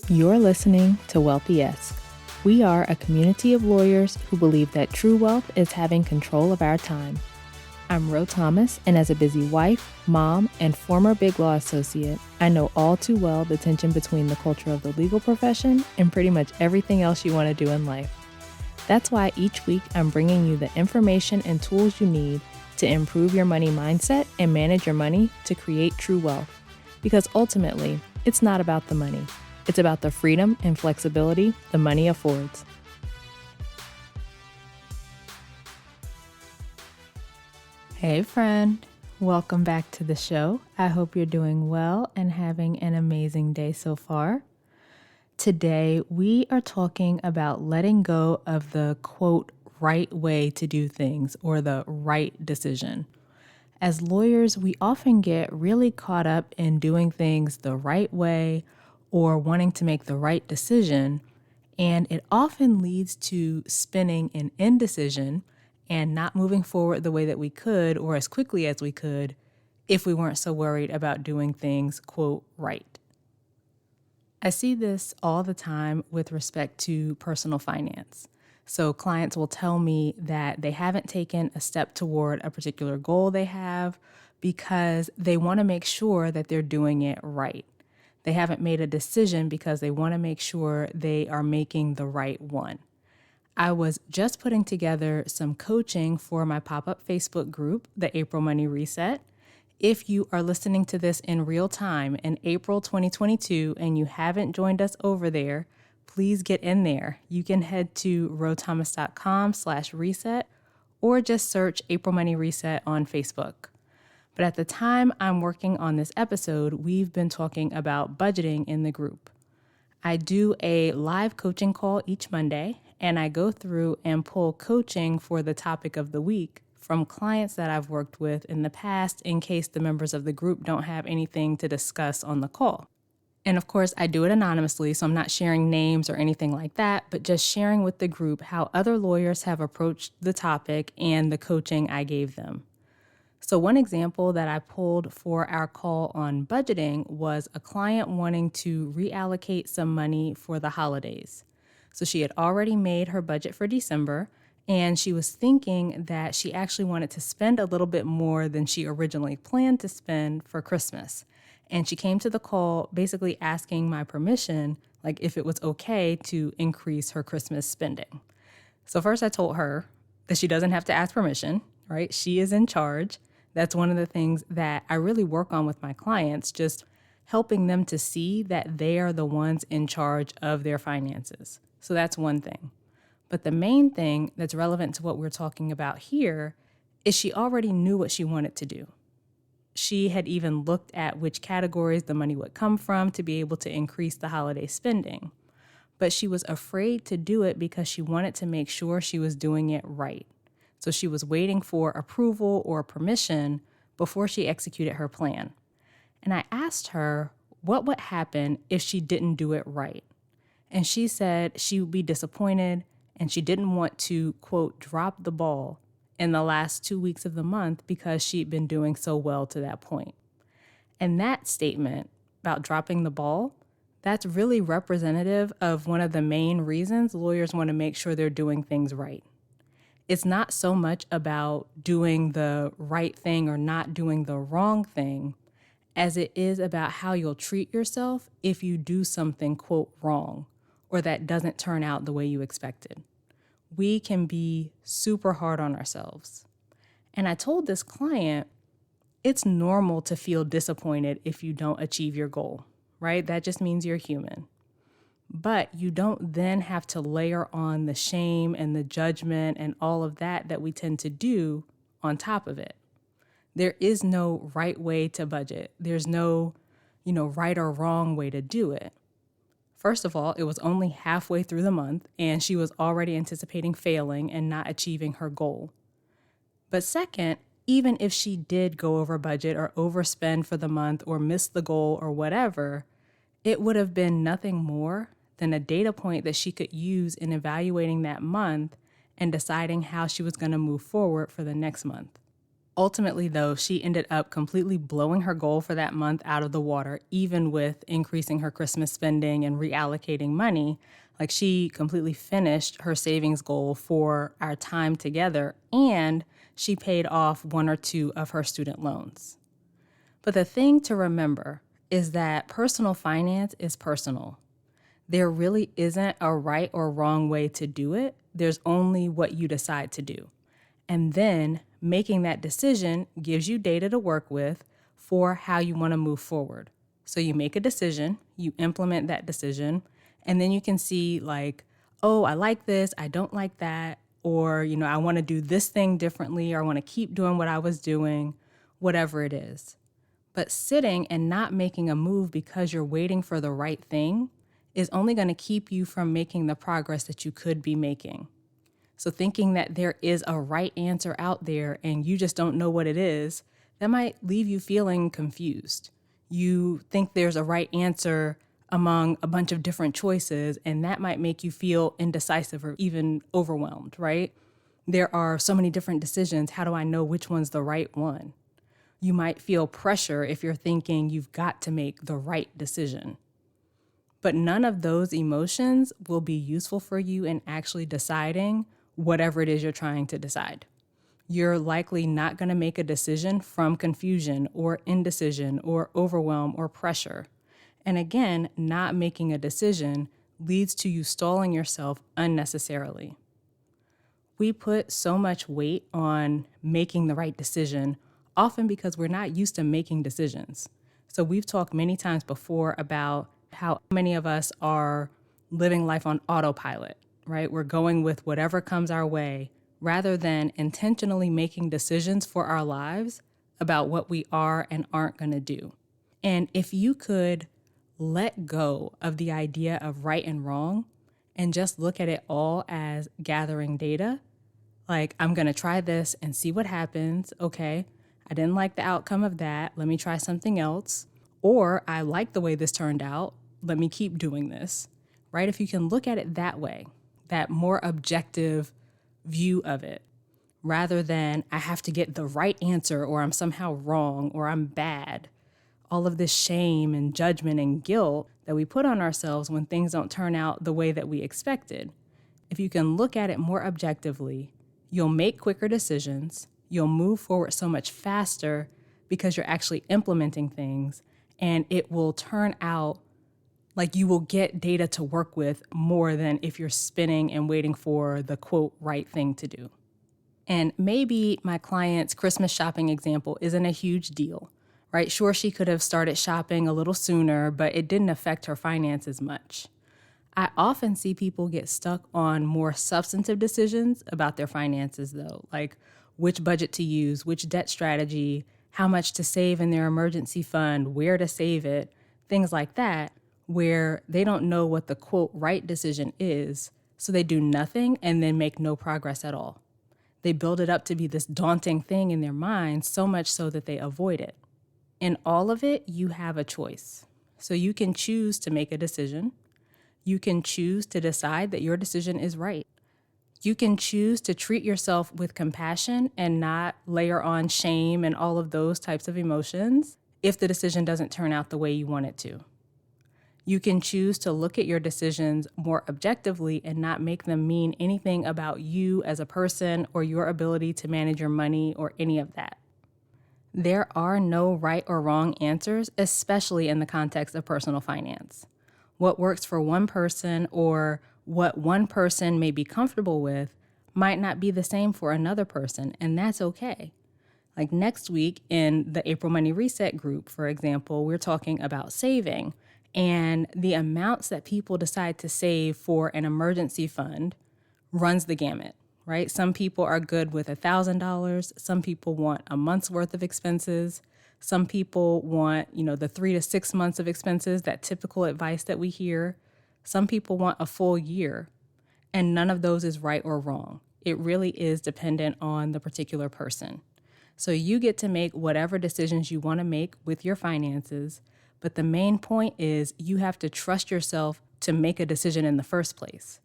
You're listening to Wealthy-esque. We are a community of lawyers who believe that true wealth is having control of our time. I'm Ro Thomas, and as a busy wife, mom, and former Big Law associate, I know all too well the tension between the culture of the legal profession and pretty much everything else you want to do in life. That's why each week I'm bringing you the information and tools you need to improve your money mindset and manage your money to create true wealth. Because ultimately, it's not about the money. It's about the freedom and flexibility the money affords. Hey friend, welcome back to the show. I hope you're doing well and having an amazing day so far. Today, we are talking about letting go of the quote, right way to do things or the right decision. As lawyers, we often get really caught up in doing things the right way or wanting to make the right decision, and it often leads to spinning in indecision and not moving forward the way that we could or as quickly as we could if we weren't so worried about doing things, quote, right. I see this all the time with respect to personal finance. So clients will tell me that they haven't taken a step toward a particular goal they have because they want to make sure that they're doing it right. They haven't made a decision because they want to make sure they are making the right one. I was just putting together some coaching for my pop-up Facebook group, the April Money Reset. If you are listening to this in real time in April 2022 and you haven't joined us over there, please get in there. You can head to rothomas.com/reset or just search April Money Reset on Facebook. But at the time I'm working on this episode, we've been talking about budgeting in the group. I do a live coaching call each Monday, and I go through and pull coaching for the topic of the week from clients that I've worked with in the past in case the members of the group don't have anything to discuss on the call. And of course, I do it anonymously, so I'm not sharing names or anything like that, but just sharing with the group how other lawyers have approached the topic and the coaching I gave them. So one example that I pulled for our call on budgeting was a client wanting to reallocate some money for the holidays. So she had already made her budget for December, and she was thinking that she actually wanted to spend a little bit more than she originally planned to spend for Christmas. And she came to the call basically asking my permission, like if it was okay to increase her Christmas spending. So first I told her that she doesn't have to ask permission, right? She is in charge. That's one of the things that I really work on with my clients, just helping them to see that they are the ones in charge of their finances. So that's one thing. But the main thing that's relevant to what we're talking about here is she already knew what she wanted to do. She had even looked at which categories the money would come from to be able to increase the holiday spending. But she was afraid to do it because she wanted to make sure she was doing it right. So she was waiting for approval or permission before she executed her plan. And I asked her what would happen if she didn't do it right. And she said she would be disappointed and she didn't want to, quote, drop the ball in the last 2 weeks of the month because she'd been doing so well to that point. And that statement about dropping the ball, that's really representative of one of the main reasons lawyers want to make sure they're doing things right. It's not so much about doing the right thing or not doing the wrong thing as it is about how you'll treat yourself if you do something, quote, wrong, or that doesn't turn out the way you expected. We can be super hard on ourselves. And I told this client, it's normal to feel disappointed if you don't achieve your goal, right? That just means you're human. But you don't then have to layer on the shame and the judgment and all of that we tend to do on top of it. There is no right way to budget. There's no, right or wrong way to do it. First of all, it was only halfway through the month and she was already anticipating failing and not achieving her goal. But second, even if she did go over budget or overspend for the month or miss the goal or whatever, it would have been nothing more than a data point that she could use in evaluating that month and deciding how she was going to move forward for the next month. Ultimately, though, she ended up completely blowing her goal for that month out of the water, even with increasing her Christmas spending and reallocating money. Like, she completely finished her savings goal for our time together, and she paid off one or two of her student loans. But the thing to remember is that personal finance is personal. There really isn't a right or wrong way to do it. There's only what you decide to do. And then making that decision gives you data to work with for how you want to move forward. So you make a decision, you implement that decision, and then you can see like, oh, I like this, I don't like that, or, I want to do this thing differently, or I want to keep doing what I was doing, whatever it is. But sitting and not making a move because you're waiting for the right thing is only going to keep you from making the progress that you could be making. So thinking that there is a right answer out there and you just don't know what it is, that might leave you feeling confused. You think there's a right answer among a bunch of different choices, and that might make you feel indecisive or even overwhelmed, right? There are so many different decisions. How do I know which one's the right one? You might feel pressure if you're thinking you've got to make the right decision. But none of those emotions will be useful for you in actually deciding whatever it is you're trying to decide. You're likely not going to make a decision from confusion or indecision or overwhelm or pressure. And again, not making a decision leads to you stalling yourself unnecessarily. We put so much weight on making the right decision, often because we're not used to making decisions. So we've talked many times before about how many of us are living life on autopilot, right? We're going with whatever comes our way rather than intentionally making decisions for our lives about what we are and aren't going to do. And if you could let go of the idea of right and wrong and just look at it all as gathering data, like, I'm going to try this and see what happens. Okay, I didn't like the outcome of that. Let me try something else. Or I like the way this turned out. Let me keep doing this, right? If you can look at it that way, that more objective view of it, rather than I have to get the right answer or I'm somehow wrong or I'm bad. All of this shame and judgment and guilt that we put on ourselves when things don't turn out the way that we expected. If you can look at it more objectively, you'll make quicker decisions, you'll move forward so much faster because you're actually implementing things, and it will turn out like you will get data to work with more than if you're spinning and waiting for the quote right thing to do. And maybe my client's Christmas shopping example isn't a huge deal, right? Sure, she could have started shopping a little sooner, but it didn't affect her finances much. I often see people get stuck on more substantive decisions about their finances, though, like which budget to use, which debt strategy, how much to save in their emergency fund, where to save it, things like that, where they don't know what the quote right decision is, so they do nothing and then make no progress at all. They build it up to be this daunting thing in their minds, so much so that they avoid it. In all of it, you have a choice. So you can choose to make a decision. You can choose to decide that your decision is right. You can choose to treat yourself with compassion and not layer on shame and all of those types of emotions if the decision doesn't turn out the way you want it to. You can choose to look at your decisions more objectively and not make them mean anything about you as a person or your ability to manage your money or any of that. There are no right or wrong answers, especially in the context of personal finance. What works for one person or what one person may be comfortable with might not be the same for another person, and that's okay. Like next week in the April Money Reset group, for example, we're talking about saving. And the amounts that people decide to save for an emergency fund runs the gamut, right? Some people are good with $1,000. Some people want a month's worth of expenses. Some people want, the 3 to 6 months of expenses, that typical advice that we hear. Some people want a full year. And none of those is right or wrong. It really is dependent on the particular person. So you get to make whatever decisions you want to make with your finances. But the main point is you have to trust yourself to make a decision in the first place.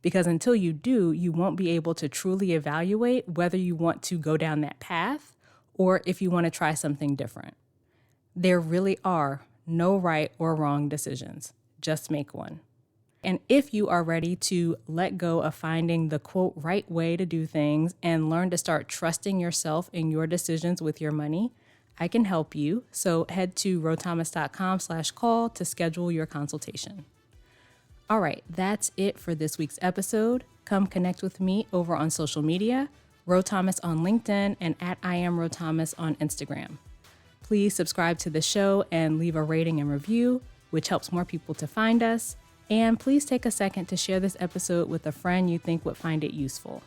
Because until you do, you won't be able to truly evaluate whether you want to go down that path or if you want to try something different. There really are no right or wrong decisions. Just make one. And if you are ready to let go of finding the quote right way to do things and learn to start trusting yourself in your decisions with your money, I can help you. So head to rothomas.com/call to schedule your consultation. All right, that's it for this week's episode. Come connect with me over on social media, Ro Thomas on LinkedIn and at I am Ro Thomas on Instagram. Please subscribe to the show and leave a rating and review, which helps more people to find us. And please take a second to share this episode with a friend you think would find it useful.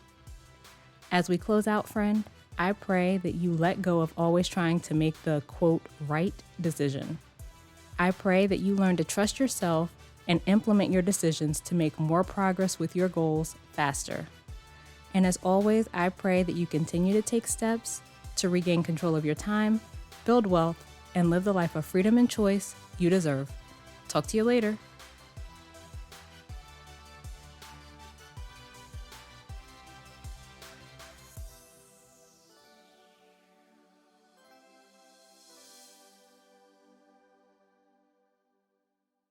As we close out, friend, I pray that you let go of always trying to make the quote right decision. I pray that you learn to trust yourself and implement your decisions to make more progress with your goals faster. And as always, I pray that you continue to take steps to regain control of your time, build wealth, and live the life of freedom and choice you deserve. Talk to you later.